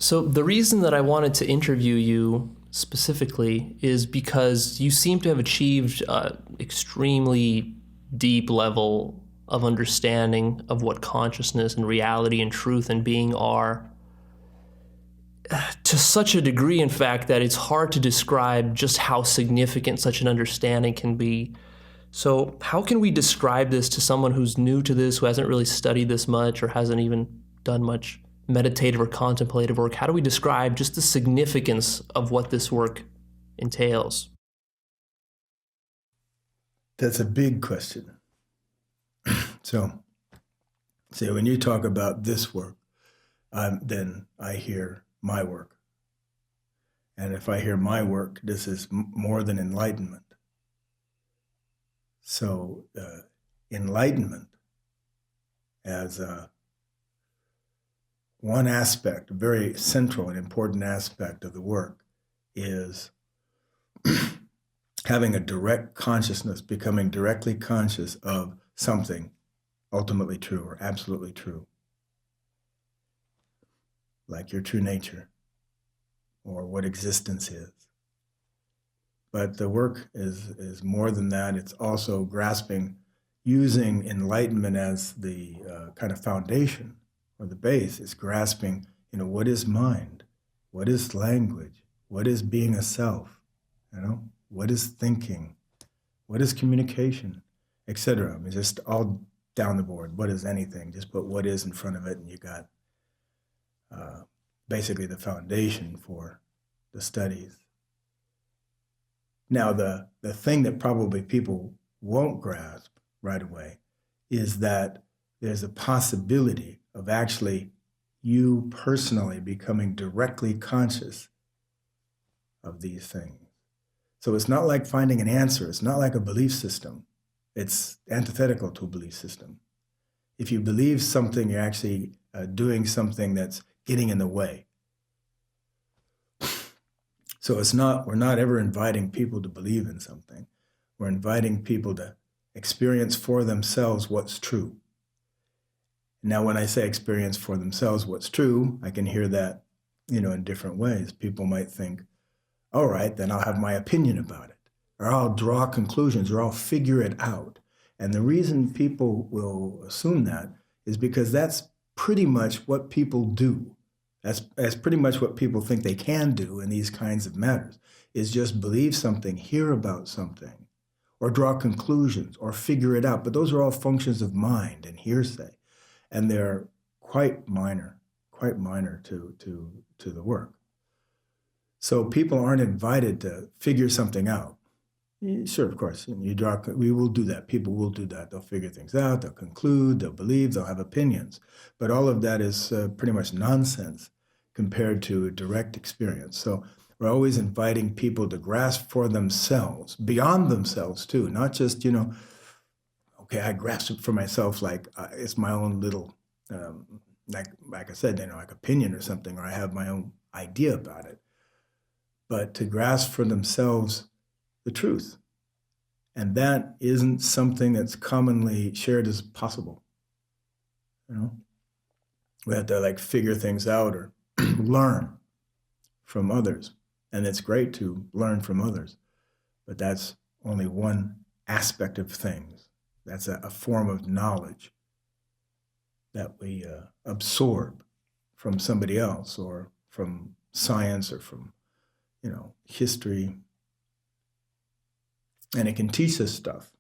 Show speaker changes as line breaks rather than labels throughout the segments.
So the reason that I wanted to interview you specifically is because you seem to have achieved an extremely deep level of understanding of what consciousness and reality and truth and being are, to such a degree, in fact, that it's hard to describe just how significant such an understanding can be. So how can we describe this to someone who's new to this, who hasn't really studied this much or hasn't even done much meditative or contemplative work? How do we describe just the significance of what this work entails?
That's a big question. So when you talk about this work, then I hear my work. And if I hear my work, this is more than enlightenment. So enlightenment as one aspect, a very central and important aspect of the work, is having a direct consciousness, becoming directly conscious of something ultimately true or absolutely true, like your true nature or what existence is. But the work is more than that. It's also grasping, using enlightenment as the kind of foundation or the base. It's grasping, what is mind? What is language? What is being a self? What is thinking? What is communication? Etc. I mean, just all down the board. What is anything? Just put what is in front of it, and you got basically the foundation for the studies. Now, the thing that probably people won't grasp right away is that there's a possibility of actually you personally becoming directly conscious of these things. So it's not like finding an answer. It's not like a belief system. It's antithetical to a belief system. If you believe something, you're actually doing something that's getting in the way. So we're not ever inviting people to believe in something. We're inviting people to experience for themselves what's true. Now, when I say experience for themselves what's true, I can hear that, in different ways. People might think, all right, then I'll have my opinion about it, or I'll draw conclusions, or I'll figure it out. And the reason people will assume that is because that's pretty much what people do. That's pretty much what people think they can do in these kinds of matters, is just believe something, hear about something, or draw conclusions, or figure it out. But those are all functions of mind and hearsay, and they're quite minor to the work. So people aren't invited to figure something out. Sure, of course, we will do that. People will do that. They'll figure things out, they'll conclude, they'll believe, they'll have opinions. But all of that is pretty much nonsense compared to a direct experience. So we're always inviting people to grasp for themselves, beyond themselves too, not just, okay, I grasp it for myself like it's my own little, like I said, like opinion or something, or I have my own idea about it. But to grasp for themselves the truth. And that isn't something that's commonly shared as possible. We have to figure things out or learn from others. And it's great to learn from others, but that's only one aspect of things. That's a form of knowledge that we absorb from somebody else or from science or from history. And it can teach us stuff.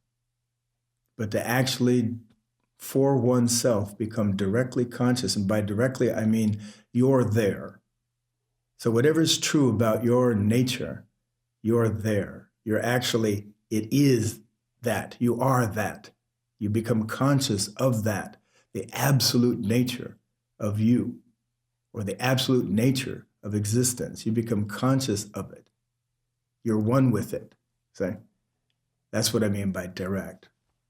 But to actually, for oneself, become directly conscious, and by directly, I mean you're there. So whatever's true about your nature, you're there. You're actually, it is that. You are that. You become conscious of that, the absolute nature of you, or the absolute nature of existence. You become conscious of it. You're one with it. See? That's what I mean by direct.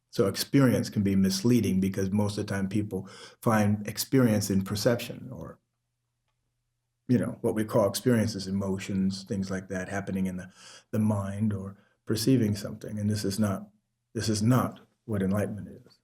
So experience can be misleading because most of the time people find experience in perception, or, what we call experiences, emotions, things like that happening in the mind or perceiving something. And this is not what enlightenment is.